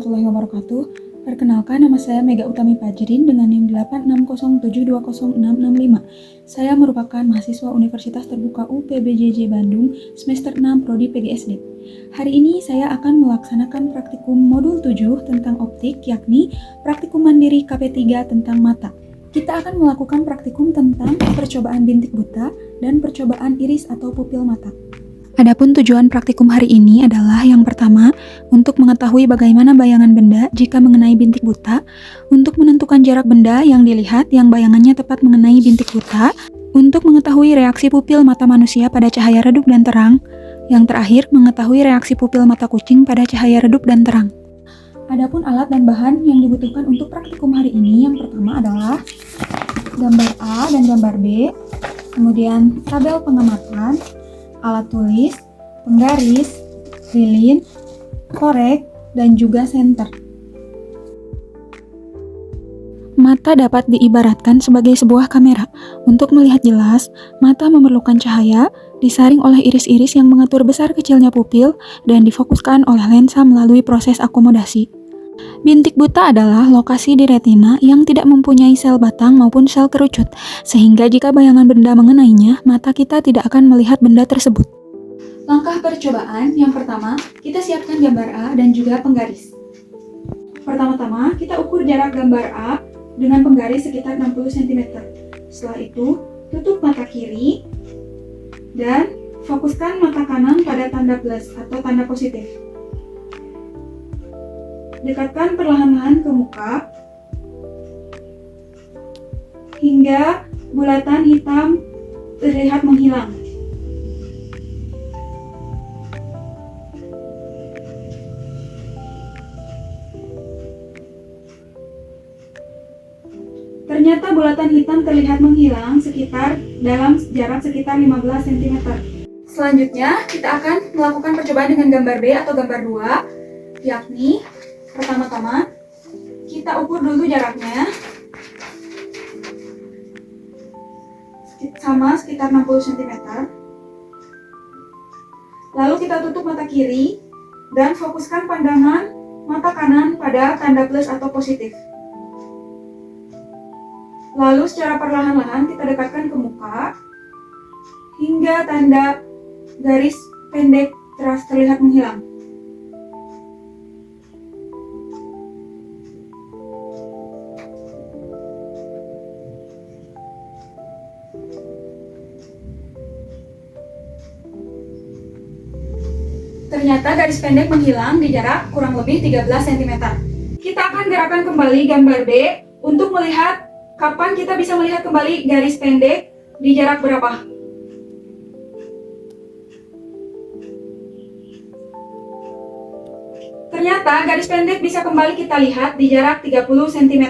warahmatullahi wabarakatuh. Perkenalkan, nama saya Mega Utami Fajrin dengan NIM 8607200665. Saya merupakan mahasiswa Universitas Terbuka UPBJJ Bandung, semester 6 Prodi PGSD. Hari ini saya akan melaksanakan praktikum modul 7 tentang optik, yakni praktikum mandiri KP3 tentang mata. Kita akan melakukan praktikum tentang percobaan bintik buta dan percobaan iris atau pupil mata. Adapun tujuan praktikum hari ini adalah yang pertama, untuk mengetahui bagaimana bayangan benda jika mengenai bintik buta, untuk menentukan jarak benda yang dilihat yang bayangannya tepat mengenai bintik buta, untuk mengetahui reaksi pupil mata manusia pada cahaya redup dan terang, yang terakhir mengetahui reaksi pupil mata kucing pada cahaya redup dan terang. Adapun alat dan bahan yang dibutuhkan untuk praktikum hari ini, yang pertama adalah gambar A dan gambar B, kemudian tabel pengamatan, alat tulis, penggaris, lilin, korek, dan juga senter. Mata dapat diibaratkan sebagai sebuah kamera. Untuk melihat jelas, mata memerlukan cahaya, disaring oleh iris-iris yang mengatur besar kecilnya pupil, dan difokuskan oleh lensa melalui proses akomodasi. Bintik buta adalah lokasi di retina yang tidak mempunyai sel batang maupun sel kerucut, sehingga jika bayangan benda mengenainya, mata kita tidak akan melihat benda tersebut. Langkah percobaan yang pertama, kita siapkan gambar A dan juga penggaris. Pertama-tama, kita ukur jarak gambar A dengan penggaris sekitar 60 cm. Setelah itu, tutup mata kiri dan fokuskan mata kanan pada tanda plus atau tanda positif. Dekatkan perlahan-lahan ke muka hingga bulatan hitam terlihat menghilang. Ternyata bulatan hitam terlihat menghilang dalam jarak sekitar 15 cm. Selanjutnya, kita akan melakukan percobaan dengan gambar B atau gambar 2, yakni pertama-tama, kita ukur dulu jaraknya sama sekitar 60 cm. Lalu kita tutup mata kiri dan fokuskan pandangan mata kanan pada tanda plus atau positif. Lalu secara perlahan-lahan kita dekatkan ke muka hingga tanda garis pendek terlihat menghilang. Ternyata garis pendek menghilang di jarak kurang lebih 13 cm. Kita akan gerakkan kembali gambar B untuk melihat kapan kita bisa melihat kembali garis pendek di jarak berapa. Ternyata garis pendek bisa kembali kita lihat di jarak 30 cm.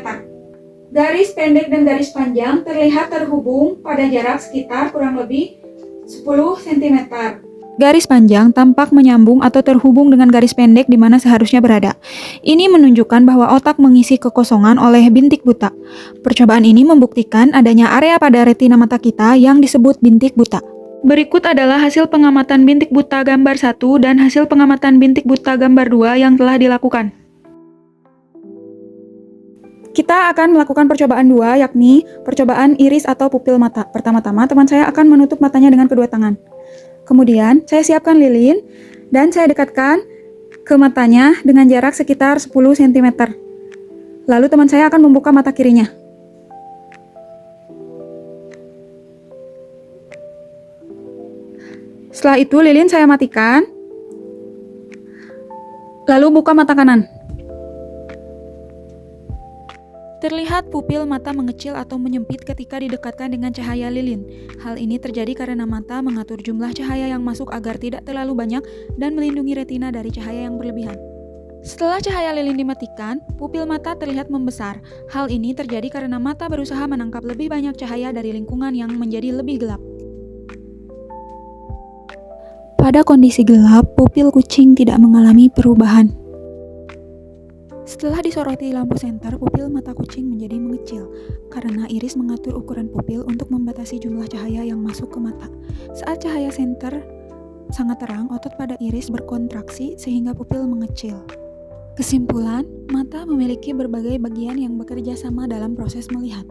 Garis pendek dan garis panjang terlihat terhubung pada jarak sekitar kurang lebih 10 cm. Garis panjang tampak menyambung atau terhubung dengan garis pendek di mana seharusnya berada. Ini menunjukkan bahwa otak mengisi kekosongan oleh bintik buta. Percobaan ini membuktikan adanya area pada retina mata kita yang disebut bintik buta. Berikut adalah hasil pengamatan bintik buta gambar 1 dan hasil pengamatan bintik buta gambar 2 yang telah dilakukan. Kita akan melakukan percobaan 2, yakni percobaan iris atau pupil mata. Pertama-tama, teman saya akan menutup matanya dengan kedua tangan. Kemudian, saya siapkan lilin dan saya dekatkan ke matanya dengan jarak sekitar 10 cm. Lalu teman saya akan membuka mata kirinya. Setelah itu, lilin saya matikan. Lalu buka mata kanan. Terlihat pupil mata mengecil atau menyempit ketika didekatkan dengan cahaya lilin. Hal ini terjadi karena mata mengatur jumlah cahaya yang masuk agar tidak terlalu banyak dan melindungi retina dari cahaya yang berlebihan. Setelah cahaya lilin dimatikan, pupil mata terlihat membesar. Hal ini terjadi karena mata berusaha menangkap lebih banyak cahaya dari lingkungan yang menjadi lebih gelap. Pada kondisi gelap, pupil kucing tidak mengalami perubahan. Setelah disoroti lampu senter, pupil mata kucing menjadi mengecil karena iris mengatur ukuran pupil untuk membatasi jumlah cahaya yang masuk ke mata. Saat cahaya senter sangat terang, otot pada iris berkontraksi sehingga pupil mengecil. Kesimpulan, mata memiliki berbagai bagian yang bekerja sama dalam proses melihat.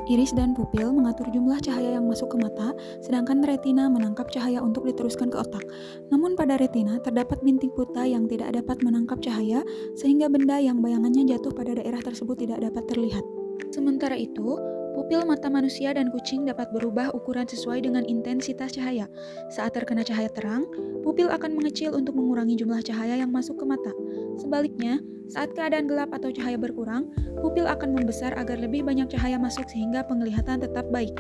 Iris dan pupil mengatur jumlah cahaya yang masuk ke mata, sedangkan retina menangkap cahaya untuk diteruskan ke otak. Namun pada retina terdapat bintik buta yang tidak dapat menangkap cahaya, sehingga benda yang bayangannya jatuh pada daerah tersebut tidak dapat terlihat. Sementara itu, pupil mata manusia dan kucing dapat berubah ukuran sesuai dengan intensitas cahaya. Saat terkena cahaya terang, pupil akan mengecil untuk mengurangi jumlah cahaya yang masuk ke mata. Sebaliknya, saat keadaan gelap atau cahaya berkurang, pupil akan membesar agar lebih banyak cahaya masuk sehingga penglihatan tetap baik.